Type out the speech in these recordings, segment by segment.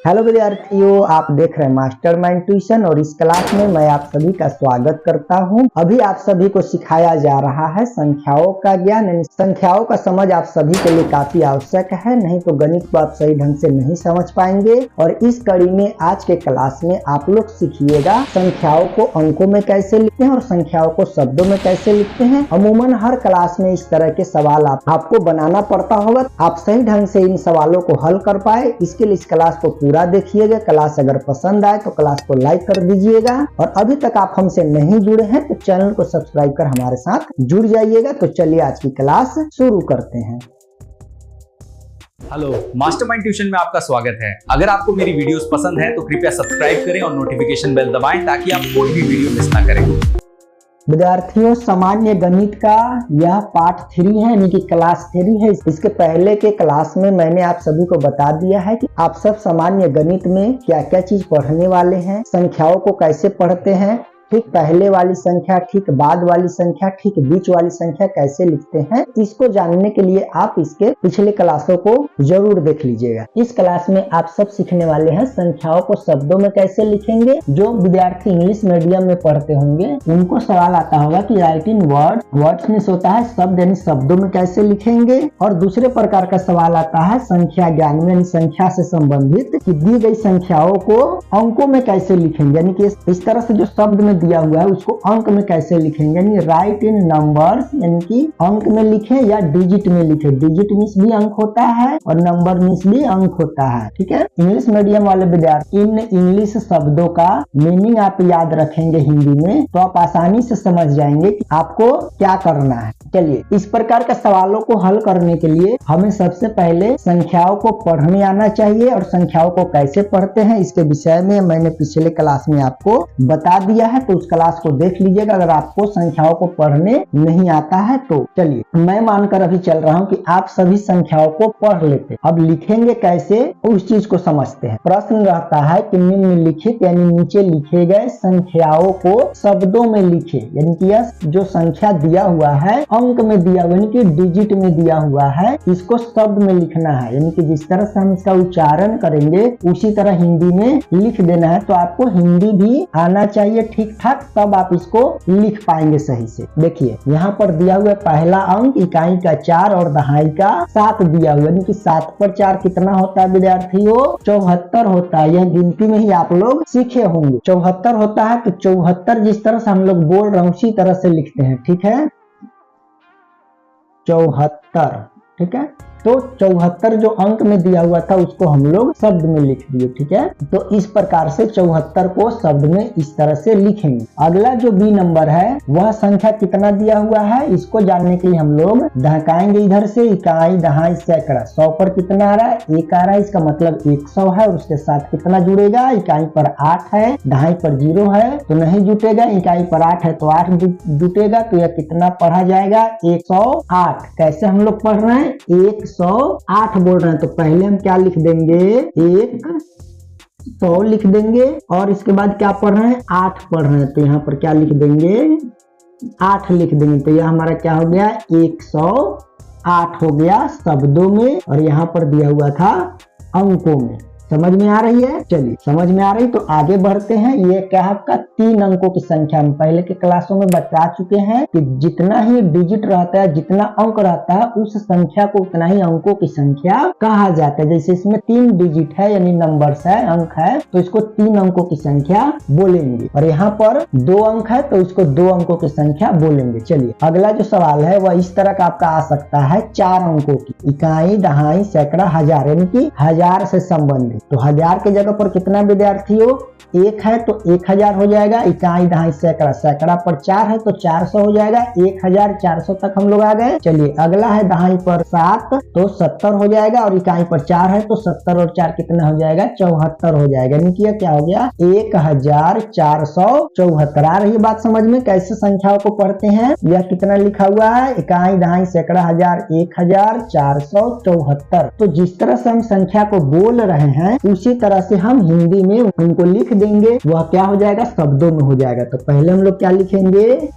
Hello विद्यार्थियों, आप देख रहे हैं मास्टरमाइंड ट्यूशन और इस क्लास में मैं आप सभी का स्वागत करता हूं। अभी आप सभी को सिखाया जा रहा है संख्याओं का ज्ञान। संख्याओं का समझ आप सभी के लिए काफी आवश्यक है, नहीं तो गणित को आप सही ढंग से नहीं समझ पाएंगे। और इस कड़ी में आज के क्लास में आप लोग सीखिएगा संख्याओं को अंकों में कैसे लिखते हैं और संख्याओं को शब्दों में कैसे लिखते हैं। अमूमन हर क्लास में इस तरह के सवाल आपको बनाना पड़ता होगा, आप सही ढंग से इन सवालों को हल कर पाए। इसके लिए इस क्लास को पूरा देखिएगा। क्लास अगर पसंद आए तो क्लास को लाइक कर दीजिएगा और अभी तक आप हमसे नहीं जुड़े हैं तो चैनल को सब्सक्राइब कर हमारे साथ जुड़ जाइएगा। तो चलिए आज की क्लास शुरू करते हैं। हेलो, मास्टरमाइंड ट्यूशन में आपका स्वागत है। अगर आपको मेरी वीडियोस पसंद है तो कृपया सब्सक्राइब करें और नोटिफिकेशन बेल दबाएं ताकि आप कोई भी वीडियो मिस ना करें। विद्यार्थियों, सामान्य गणित का यह पार्ट 3 है, यानी कि क्लास 3 है। इसके पहले के क्लास में मैंने आप सभी को बता दिया है कि आप सब सामान्य गणित में क्या क्या चीज पढ़ने वाले हैं, संख्याओं को कैसे पढ़ते हैं, ठीक पहले वाली संख्या, ठीक बाद वाली संख्या, ठीक बीच वाली संख्या कैसे लिखते हैं। इसको जानने के लिए आप इसके पिछले क्लासों को जरूर देख लीजिएगा। इस क्लास में आप सब सीखने वाले हैं संख्याओं को शब्दों में कैसे लिखेंगे। जो विद्यार्थी इंग्लिश मीडियम में पढ़ते होंगे उनको सवाल आता होगा कि राइट इन वर्ड, वर्ड्स में होता है शब्द, यानी शब्दों में कैसे लिखेंगे। और दूसरे प्रकार का सवाल आता है संख्या ज्ञान में, संख्या से संबंधित कि दी गई संख्याओं को अंकों में कैसे लिखेंगे, यानी कि इस तरह से जो शब्द में दिया हुआ है उसको अंक में कैसे लिखेंगे, यानी राइट इन नंबर्स, यानी कि अंक में लिखें या डिजिट में लिखें। डिजिट मींस भी अंक होता है और नंबर मींस भी अंक होता है, ठीक है। इंग्लिश मीडियम वाले विद्यार्थी इन इंग्लिश शब्दों का मीनिंग आप याद रखेंगे हिंदी में तो आप आसानी से समझ जाएंगे कि आपको क्या करना है। चलिए, इस प्रकार के सवालों को हल करने के लिए हमें सबसे पहले संख्याओं को पढ़ने आना चाहिए और संख्याओं को कैसे पढ़ते हैं इसके विषय में मैंने पिछले क्लास में आपको बता दिया है, तो उस क्लास को देख लीजिएगा अगर आपको संख्याओं को पढ़ने नहीं आता है तो। चलिए, मैं मानकर अभी चल रहा हूं कि आप सभी संख्याओं को पढ़ लेते हैं। अब लिखेंगे कैसे उस चीज को समझते हैं। प्रश्न रहता है कि निम्नलिखित यानी नीचे लिखे गए संख्याओं को शब्दों में लिखे, यानी कि यह जो संख्या दिया हुआ है अंक में दिया हुआ, यानी कि डिजिट में दिया हुआ है, इसको शब्द में लिखना है। यानी कि जिस तरह से हम इसका उच्चारण करेंगे उसी तरह हिंदी में लिख देना है। तो आपको हिंदी भी आना चाहिए ठीक ठाक, तब आप इसको लिख पाएंगे सही से। देखिए, यहाँ पर दिया हुआ पहला अंक इकाई का 4 और दहाई का 7 दिया हुआ, यानी कि 7 पर 4 कितना होता है विद्यार्थियों? 74 होता है। यह गिनती में ही आप लोग सीखे होंगे। 74 होता है तो 74 जिस तरह से हम लोग बोल रहे हैं उसी तरह से लिखते हैं, ठीक है। 74, ठीक है। तो 74 जो अंक में दिया हुआ था उसको हम लोग शब्द में लिख दिए, ठीक है। तो इस प्रकार से 74 को शब्द में इस तरह से लिखेंगे। अगला जो बी नंबर है वह संख्या कितना दिया हुआ है इसको जानने के लिए हम लोग दहकाएंगे इधर से, इकाई दहाई सैकड़ा। 100 पर कितना आ रहा है? 1 आ रहा है, इसका मतलब 100 है। और उसके साथ कितना जुड़ेगा? इकाई पर 8 है, दहाई पर 0 है तो नहीं जुटेगा। इकाई पर 8 है तो 8 जुटेगा, तो यह कितना पढ़ा जाएगा? 108। कैसे हम लोग पढ़ रहे हैं? 108 बोल रहे हैं तो पहले हम क्या लिख देंगे? 100 लिख देंगे और इसके बाद क्या पढ़ रहे हैं? 8 पढ़ रहे हैं तो यहाँ पर क्या लिख देंगे? 8 लिख देंगे। तो यह हमारा क्या हो गया? 108 हो गया शब्दों में और यहाँ पर दिया हुआ था अंकों में। समझ में आ रही है? चलिए, समझ में आ रही तो आगे बढ़ते हैं। ये क्या है आपका 3 अंकों की संख्या। हम पहले के क्लासों में बता चुके हैं कि जितना ही डिजिट रहता है, जितना अंक रहता है, उस संख्या को उतना ही अंकों की संख्या कहा जाता है। जैसे इसमें 3 डिजिट है यानी नंबर्स है, अंक है, तो इसको 3 अंकों की संख्या बोलेंगे। और यहाँ पर 2 अंक है तो इसको 2 अंकों की संख्या बोलेंगे। चलिए, अगला जो सवाल है वह इस तरह का आपका आ सकता है 4 अंकों की, इकाई दहाई सैकड़ा हजार, यानी कि 1000 से संबंधित। तो 1000 के जगह पर कितना विद्यार्थियों? 1 है तो 1000 हो जाएगा। इकाई दहाई सैकड़ा, सैकड़ा पर 4 है तो 400 हो जाएगा। 1400 तक हम लोग आ गए। चलिए, अगला है दहाई पर 7 तो 70 हो जाएगा और इकाई पर 4 है तो 70 और 4 कितना हो जाएगा? 74 हो जाएगा। यानी कि क्या हो गया? 1474। आ रही है बात समझ में कैसे संख्याओं को पढ़ते हैं? यह कितना लिखा हुआ है? इकाई दहाई सैकड़ा हजार 1474। तो जिस तरह से हम संख्या को बोल रहे हैं उसी तरह से हम हिंदी में उनको लिख देंगे। वह क्या हो जाएगा? शब्दों में हो जाएगा। तो पहले हम लोग क्या लिखेंगे?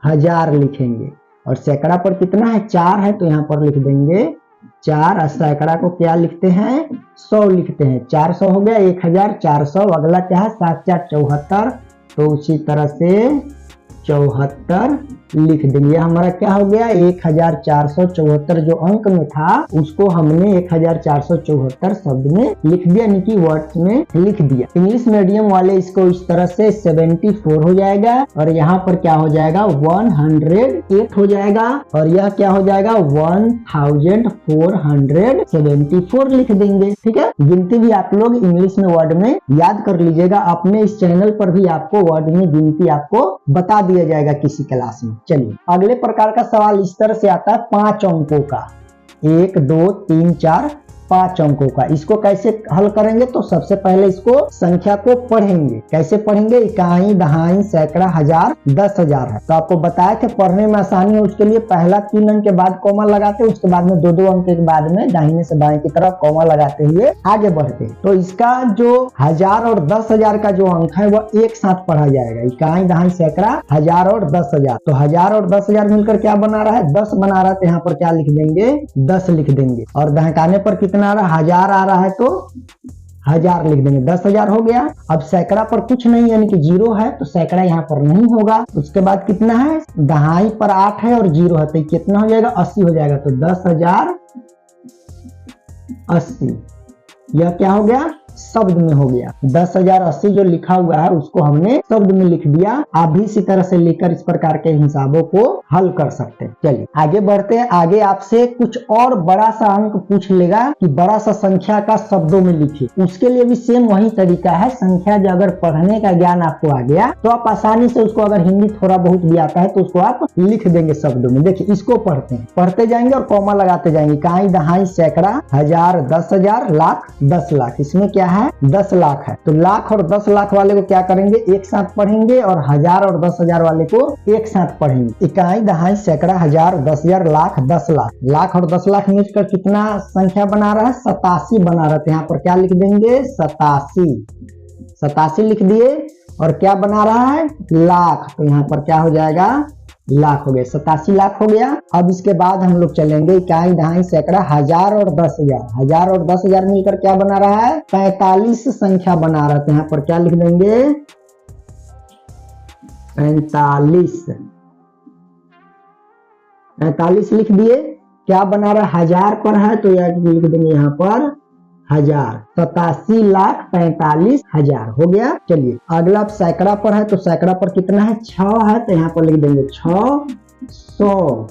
1000 लिखेंगे और सैकड़ा पर कितना है? 4 है तो यहाँ पर लिख देंगे 4 और सैकड़ा को क्या लिखते हैं 100 लिखते हैं। 400 हो गया 1400। अगला क्या है 7 4 74, तो उसी तरह से 74 लिख देंगे। हमारा क्या हो गया 1474 जो अंक में था उसको हमने 1474 शब्द में लिख दिया, यानी कि वर्ड्स में लिख दिया। इंग्लिश मीडियम वाले इसको इस तरह से 74 हो जाएगा और यहाँ पर क्या हो जाएगा 108 हो जाएगा और यह क्या हो जाएगा 1474 लिख देंगे। ठीक है, गिनती भी आप लोग इंग्लिश में वर्ड में याद कर लीजिएगा। अपने इस चैनल पर भी आपको वर्ड में गिनती आपको बता दिया जाएगा किसी क्लास में। चलिए अगले प्रकार का सवाल इस तरह से आता है 5 अंकों का, 1 2 3 4 5 अंकों का। इसको कैसे हल करेंगे, तो सबसे पहले इसको संख्या को पढ़ेंगे। कैसे पढ़ेंगे, इकाई दहाई सैकड़ा हजार 10,000 है, तो आपको बताए थे पढ़ने में आसानी है उसके लिए पहला 3 अंक के बाद कॉमा लगाते, उसके बाद में 2-2 अंक के बाद में दाहिने से बाएं की तरफ कॉमा लगाते हुए आगे बढ़ते। तो इसका जो 1000 और 10,000 का जो अंक है वह एक साथ पढ़ा जाएगा। इकाई दहाई सैकड़ा 1000 और 10,000, तो 1000 और 10,000 मिलकर क्या बना रहा है 10 बना रहा है, तो यहाँ पर क्या लिख देंगे 10 लिख देंगे। और दहकाने पर कितना आ रहा है 1000 आ रहा है, तो 1000 लिख देंगे, 10,000 हो गया। अब सैकड़ा पर कुछ नहीं यानी कि 0 है, तो सैकड़ा यहाँ पर नहीं होगा। उसके बाद कितना है दहाई पर 8 है और 0 है, तो कितना हो जाएगा 80 हो जाएगा, तो 10,080। यह क्या हो गया शब्द में हो गया। 10,080 जो लिखा हुआ है उसको हमने शब्द में लिख दिया। आप भी इसी तरह से लिखकर इस प्रकार के हिसाबों को हल कर सकते हैं। चलिए आगे बढ़ते हैं। आगे आपसे कुछ और बड़ा सा अंक पूछ लेगा कि बड़ा सा संख्या का शब्दों में लिखिए। उसके लिए भी सेम वही तरीका है। संख्या जो अगर पढ़ने का ज्ञान आपको आ गया तो आप आसानी से उसको, अगर हिंदी थोड़ा बहुत भी आता है तो उसको आप लिख देंगे शब्दों में। देखिए इसको पढ़ते हैं, पढ़ते जाएंगे और कॉमा लगाते जाएंगे। इकाई दहाई सैकड़ा 1000 10,000 लाख 10 लाख। इसमें क्या है 10 लाख है, तो लाख और 10 लाख वाले को क्या करेंगे एक साथ पढ़ेंगे और 1000 और 10,000 वाले को एक साथ पढ़ेंगे। इकाई दहाई सैकड़ा 1000 10,000 लाख 10 लाख। लाख और 10 लाख मिलकर कितना संख्या बना रहा है 87 बना रहा है, तो यहाँ पर क्या लिख देंगे 87 लिख दिए। और क्या बना रहा है लाख, तो यहाँ पर क्या हो जाएगा लाख हो गया, 87 लाख हो गया। अब इसके बाद हम लोग चलेंगे इकाई दहाई सैकड़ा 1000 और 10,000। 1000 और 10,000 मिलकर क्या बना रहा है 45 संख्या बना रहा है, तो यहाँ पर क्या लिख देंगे 45 लिख दिए। क्या बना रहा है 1000 पर है, तो यह लिख देंगे यहाँ पर 1000। 87 लाख 45 हजार हो गया। चलिए अगला सैकड़ा पर है, तो सैकड़ा पर कितना है 6 है, तो यहाँ पर लिख देंगे 600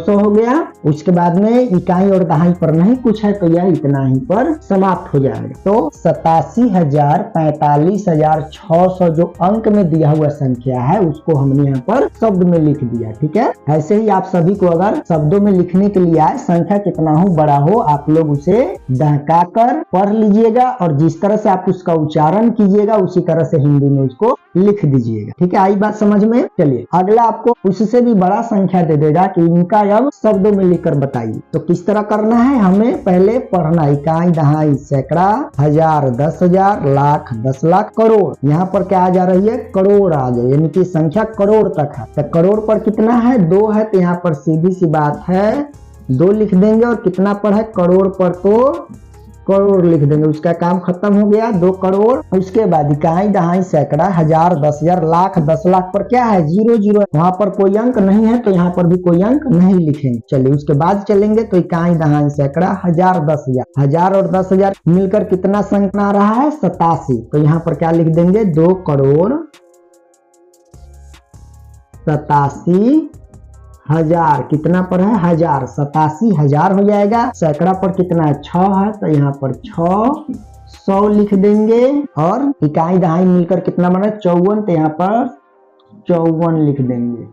हो गया। उसके बाद में इकाई और दहाई पर नहीं कुछ है, तो यह इतना ही पर समाप्त हो जाएगा। तो 87,000 45,600 जो अंक में दिया हुआ संख्या है उसको हमने यहाँ पर शब्द में लिख दिया। ठीक है, ऐसे ही आप सभी को अगर शब्दों में लिखने के लिए आए, संख्या कितना हो बड़ा हो, आप लोग उसे दहका कर पढ़ लीजिएगा और जिस तरह से आप उसका उच्चारण कीजिएगा उसी तरह से हिंदी में उसको लिख दीजिएगा। ठीक है, आई बात समझ में। चलिए अगला आपको उससे भी बड़ा संख्या दे देगा कि इनका अब शब्दों में लिखकर बताइए। तो किस तरह करना है, हमें पहले पढ़ना इकाई दहाई सैकड़ा 1000 10,000 लाख 10 लाख करोड़। यहाँ पर क्या आ जा रही है करोड़ आ गई, यानी कि संख्या करोड़ तक है। तो करोड़ पर कितना है 2 है, तो यहाँ पर सीधी सी बात है 2 लिख देंगे। और कितना पर है करोड़ पर, तो करोड़ लिख देंगे, उसका काम खत्म हो गया 2 करोड़। उसके बाद इकाई दहाई सैकड़ा 1000 10,000 लाख 10 लाख पर क्या है 0 वहां पर कोई अंक नहीं है, तो यहाँ पर भी कोई अंक नहीं लिखेंगे। चलिए उसके बाद चलेंगे, तो इकाई दहाई सैकड़ा 1000 10,000। 1000 और 10,000 मिलकर कितना संख्या आ रहा है 87, तो यहाँ पर क्या लिख देंगे 2 करोड़ 87,000। कितना पर है 1000, 87,000 हो जाएगा। सैकड़ा पर कितना है 6 है, तो यहाँ पर 600 लिख देंगे। और इकाई दहाई मिलकर कितना बना 54, तो यहाँ पर 54 लिख देंगे।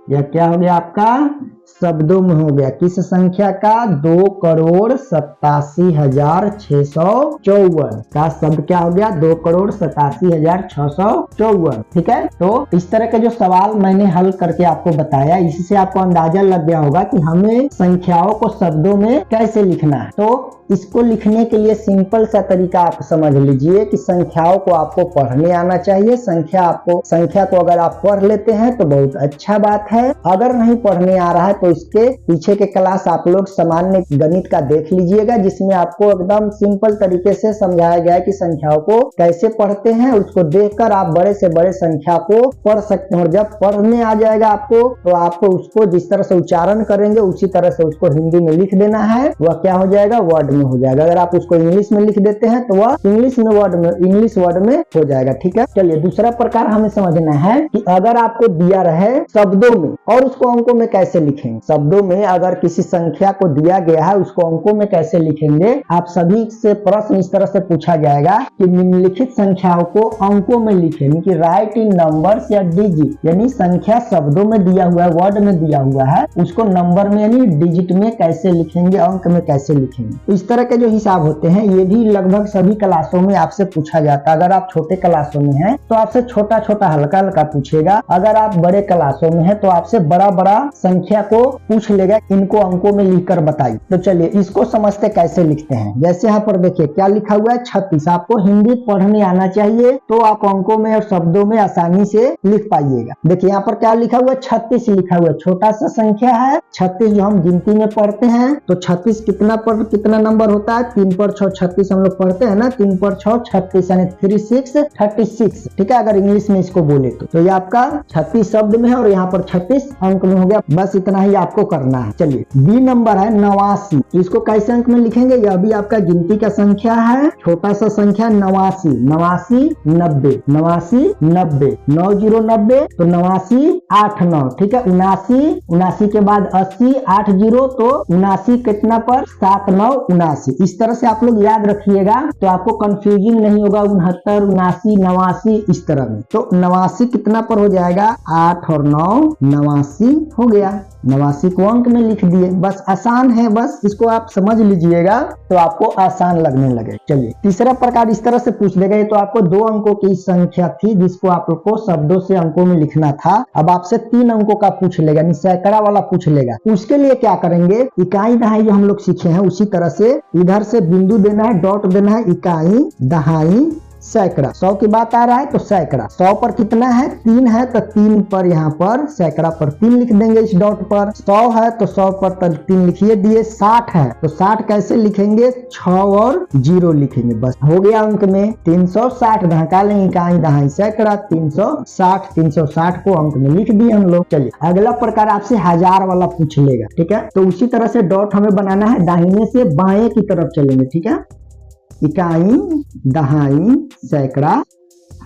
यह क्या हो गया आपका शब्दों में हो गया किस संख्या का 2,87,654 का शब्द क्या हो गया 2,87,654। ठीक है, तो इस तरह के जो सवाल मैंने हल करके आपको बताया, इससे आपको अंदाजा लग गया होगा कि हमें संख्याओं को शब्दों में कैसे लिखना है। तो इसको लिखने के लिए सिंपल सा तरीका आप समझ लीजिए कि संख्याओं को आपको पढ़ने आना चाहिए। संख्या को अगर आप पढ़ लेते हैं तो बहुत अच्छा बात है। अगर नहीं पढ़ने आ रहा है तो इसके पीछे के क्लास आप लोग सामान्य गणित का देख लीजिएगा, जिसमें आपको एकदम सिंपल तरीके से समझाया गया है कि संख्याओं को कैसे पढ़ते हैं। उसको देखकर आप बड़े से बड़े संख्या को पढ़ सकते हैं और जब पढ़ने आ जाएगा आपको तो आपको उसको जिस तरह से उच्चारण करेंगे उसी तरह से उसको हिंदी में लिख देना है। वह क्या हो जाएगा, वर्ड में हो जाएगा। अगर आप उसको इंग्लिश में लिख देते हैं तो वह इंग्लिश वर्ड में हो जाएगा। ठीक है, चलिए दूसरा प्रकार हमें समझना है कि अगर आपको दिया रहे शब्दों में और उसको अंकों में कैसे लिखेंगे। शब्दों में अगर किसी संख्या को दिया गया है उसको अंकों में कैसे लिखेंगे। आप सभी से प्रश्न इस तरह से पूछा जाएगा कि निम्नलिखित संख्याओं को अंकों में लिखें, यानी राइट इन नंबर्स या डिजिट, यानी संख्या शब्दों में दिया हुआ है, वर्ड में दिया हुआ है, उसको नंबर में यानी डिजिट में कैसे लिखेंगे, अंक में कैसे लिखेंगे। इस तरह के जो हिसाब होते हैं ये भी लगभग सभी क्लासों में आपसे पूछा जाता है। अगर आप छोटे क्लासों में हैं तो आपसे छोटा छोटा हल्का हल्का पूछेगा। अगर आप बड़े क्लासों में हैं तो आपसे बड़ा बड़ा संख्या को पूछ लेगा, इनको अंकों में लिखकर बताइए। तो चलिए इसको समझते कैसे लिखते हैं। जैसे यहाँ पर देखिए क्या लिखा हुआ है, 36। आपको हिंदी पढ़ने आना चाहिए तो आप अंकों में और शब्दों में आसानी से लिख पाइएगा। देखिए यहाँ पर क्या लिखा हुआ है, 36 लिखा हुआ है। छोटा सा संख्या है 36, जो हम गिनती में पढ़ते हैं। तो 36 कितना नंबर होता है, 3 पर 6 36 हम लोग पढ़ते हैं ना, 3 पर 6 36 यानी 3 6 36। ठीक है, अगर इंग्लिश में इसको बोले तो ये आपका 36 शब्द में है और यहाँ पर 36 अंक में हो गया। बस इतना ही आपको करना है। चलिए बी नंबर है 89। इसको कैसे अंक में लिखेंगे, यह भी आपका गिनती का संख्या है, छोटा सा संख्या 89 90 90 90 90 तो 89 8 9। ठीक है, 79 के बाद 80 8 0 तो 79 कितना पर 7 9 79। इस तरह से आप लोग याद रखिएगा तो आपको कंफ्यूजिंग नहीं होगा। 69 79 89 इस तरह में। तो 89 कितना पर हो जाएगा, 8 और 9 89 हो गया। 89 को अंक में लिख दिए। बस आसान है, बस इसको आप समझ लीजिएगा तो आपको आसान लगने लगे। चलिए तीसरा प्रकार इस तरह से पूछ देगा। तो आपको 2 अंकों की संख्या थी जिसको आप लोग को शब्दों से अंकों में लिखना था। अब आपसे 3 अंकों का पूछ लेगा, यानी सैकड़ा वाला पूछ लेगा। उसके लिए क्या करेंगे, इकाई दहाई जो हम लोग सीखे हैं उसी तरह से इधर से बिंदु देना है, डॉट देना है, इकाई दहाई सैकड़ा। 100 की बात आ रहा है तो सैकड़ा। 100 पर कितना है, 3 है तो 3 पर यहाँ पर सैकड़ा पर 3 लिख देंगे इस डॉट पर। 100 है तो 100 पर 3 लिखिए दिए। 60 है तो 60 कैसे लिखेंगे, 6 और 0 लिखेंगे। बस हो गया अंक में 360। ढका लेंगे इकाई दहाई सैकड़ा 360 को अंक में लिख दिए हम लोग। चलिए अगला प्रकार आपसे 1000 वाला पूछ लेगा। ठीक है, तो उसी तरह से डॉट हमें बनाना है, दाहिने से बाएं की तरफ चलेंगे। ठीक है, इकाई दहाई सैकड़ा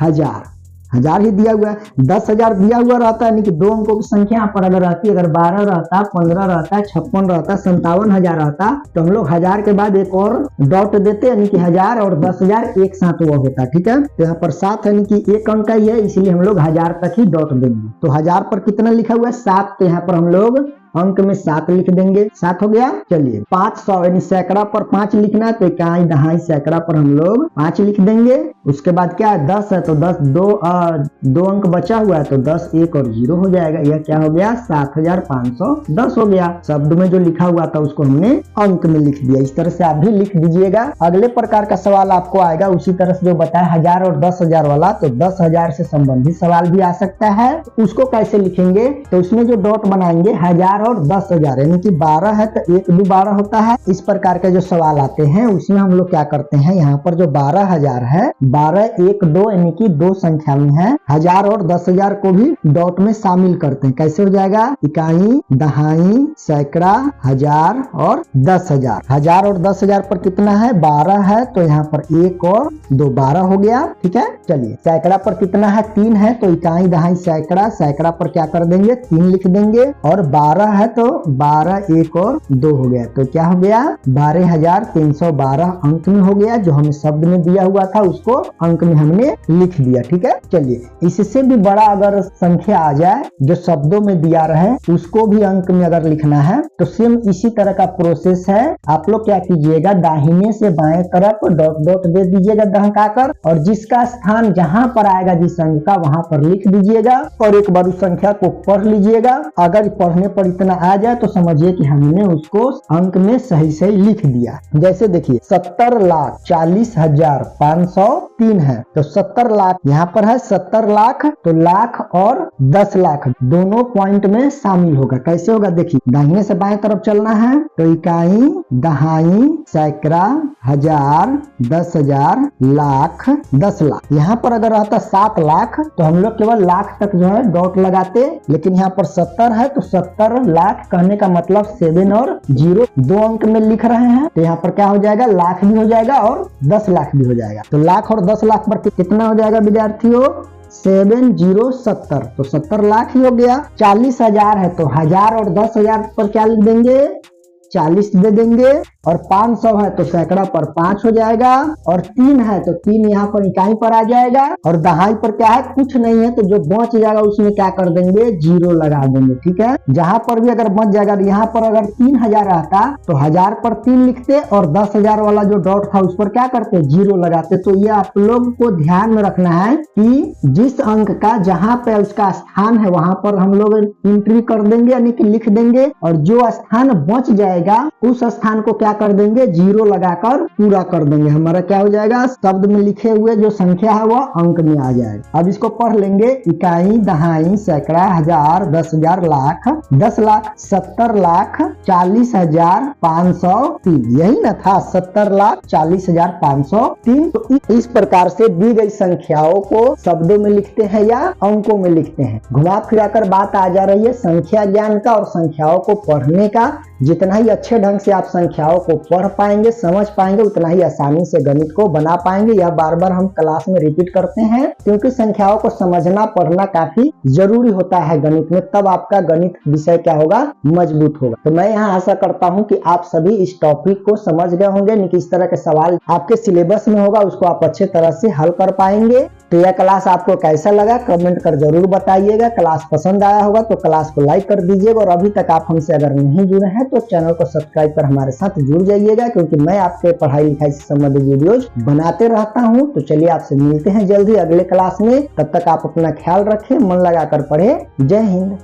1000 ही दिया हुआ है। 10,000 दिया हुआ रहता है, यानी कि 2 अंकों की संख्या पर अगर रहती, अगर 12 रहता, 15 रहता, 56 रहता, 57,000 रहता तो हम लोग 1000 के बाद एक और डॉट देते, यानी कि 1000 और 10,000 एक साथ वो होता। ठीक है, तो यहाँ पर 7 यानी कि एक अंक ही है, इसलिए हम लोग 1000 तक ही डॉट देंगे। तो 1000 पर कितना लिखा हुआ है, 7, तो यहाँ पर हम लोग अंक में 7 लिख देंगे। 7 हो गया। चलिए 500 यानी सैकड़ा पर 5 लिखना है तो इकाई दहाई सैकड़ा पर हम लोग 5 लिख देंगे। उसके बाद क्या है, 10 है तो 10 दो अंक बचा हुआ है तो 10 1 और 0 हो जाएगा। यह क्या हो गया, 7510 हो गया। शब्द में जो लिखा हुआ था उसको हमने अंक में लिख दिया। इस तरह से आप भी लिख दीजिएगा। अगले प्रकार का सवाल आपको आएगा उसी तरह से जो बताया 1000 और 10,000 वाला, तो 10,000 से संबंधित सवाल भी आ सकता है। उसको कैसे लिखेंगे, तो उसमें जो डॉट बनाएंगे 1000 और 10,000 यानी कि 12 है तो 1 2 12 होता है। इस प्रकार के जो सवाल आते हैं उसमें हम लोग क्या करते हैं, यहाँ पर जो 12,000 है 12 1 2 यानी कि 2 संख्या में है। 1000 और 10,000 को भी डॉट में शामिल करते हैं। कैसे हो जाएगा, इकाई दहाई सैकड़ा 1000 और 10,000। 1000 और 10,000 पर कितना है, 12 है तो यहाँ पर 1 और 2 12 हो गया। ठीक है, चलिए सैकड़ा पर कितना है, 3 है तो इकाई दहाई सैकड़ा पर क्या कर देंगे, 3 लिख देंगे। और 12 है तो 12 1 और 2 हो गया, तो क्या हो गया, 12,312 अंक में हो गया। जो हमें शब्द में दिया हुआ था उसको अंक में हमने लिख दिया। ठीक है, चलिए इससे भी बड़ा अगर संख्या आ जाए जो शब्दों में दिया रहे उसको भी अंक में अगर लिखना है तो सेम इसी तरह का प्रोसेस है। आप लोग क्या कीजिएगा, दाहिने से बाएं तरफ डॉट डॉट दे दीजिएगा दहकाकर, और जिसका स्थान जहां पर आएगा जिस अंक का वहां पर लिख दीजिएगा और एक बार उस संख्या को पढ़ लीजिएगा। अगर पढ़ने पर इतना इतना आ जाए तो समझिए कि हमने उसको अंक में सही सही लिख दिया। जैसे देखिए 70,40,503 है, तो 70 लाख यहाँ पर है, 70 लाख तो लाख और 10 लाख दोनों पॉइंट में शामिल होगा। कैसे होगा देखिए, दाहिने से बाएं तरफ चलना है तो इकाई, दहाई, सैकड़ा, हजार, 10,000, लाख, 10 लाख। यहाँ पर अगर रहता 7 लाख तो हम लोग केवल लाख तक जो है डॉट लगाते, लेकिन यहाँ पर 70 है तो 70 लाख कहने का मतलब 7 और 0 दो अंक में लिख रहे हैं, तो यहाँ पर क्या हो जाएगा, लाख भी हो जाएगा और 10 लाख भी हो जाएगा। तो लाख और 10 लाख पर कितना हो जाएगा विद्यार्थियों, 7070, तो 70 लाख ही हो गया। 40,000 है तो 1000 और 10,000 पर क्या लिख देंगे, 40 दे देंगे, और 500 है तो सैकड़ा पर 5 हो जाएगा, और 3 है तो 3 यहाँ पर इकाई पर आ जाएगा, और दहाई पर क्या है, कुछ नहीं है तो जो बच जाएगा उसमें क्या कर देंगे, 0 लगा देंगे। ठीक है, जहां पर भी अगर बच जाएगा, यहाँ पर अगर 3000 रहता तो 1000 पर 3 लिखते और 10,000 वाला जो डॉट था उस पर क्या करते, 0 लगाते। तो ये आप लोग को ध्यान में रखना है कि जिस अंक का जहां पे उसका स्थान है वहां पर हम लोग एंट्री कर देंगे, यानी कि लिख देंगे, और जो स्थान बच जाएगा उस स्थान को क्या कर देंगे, 0 लगाकर पूरा कर देंगे। हमारा क्या हो जाएगा, शब्द में लिखे हुए जो संख्या है वह अंक में आ जाएगा। अब इसको पढ़ लेंगे, इकाई, दहाई, सैकड़ा, हजार, 10,000, लाख, 10 लाख, 70 लाख, 40,503, यही ना था, 70 लाख 40,503। तो इस प्रकार से दी गई संख्याओं को शब्दों में लिखते हैं या अंकों में लिखते हैं। घुमा फिराकर बात आ जा रही है संख्या ज्ञान का और संख्याओं को पढ़ने का। जितना ही अच्छे ढंग से आप संख्याओं को पढ़ पाएंगे, समझ पाएंगे, उतना ही आसानी से गणित को बना पाएंगे। यह बार बार हम क्लास में रिपीट करते हैं क्योंकि संख्याओं को समझना पढ़ना काफी जरूरी होता है गणित में, तब आपका गणित विषय क्या होगा, मजबूत होगा। तो मैं यहाँ आशा करता हूँ कि आप सभी इस टॉपिक को समझ गए होंगे। किस तरह के सवाल आपके सिलेबस में होगा उसको आप अच्छे तरह से हल कर पाएंगे। तो यह क्लास आपको कैसा लगा कमेंट कर जरूर बताइएगा। क्लास पसंद आया होगा तो क्लास को लाइक कर दीजिएगा, और अभी तक आप हमसे अगर नहीं जुड़े हैं तो चैनल को सब्सक्राइब कर हमारे साथ जुड़ जाइएगा, क्योंकि मैं आपके पढ़ाई लिखाई से संबंधित वीडियोज बनाते रहता हूं। तो चलिए आपसे मिलते हैं जल्दी अगले क्लास में, तब तक आप अपना ख्याल रखें, मन लगाकर पढ़े। जय हिंद।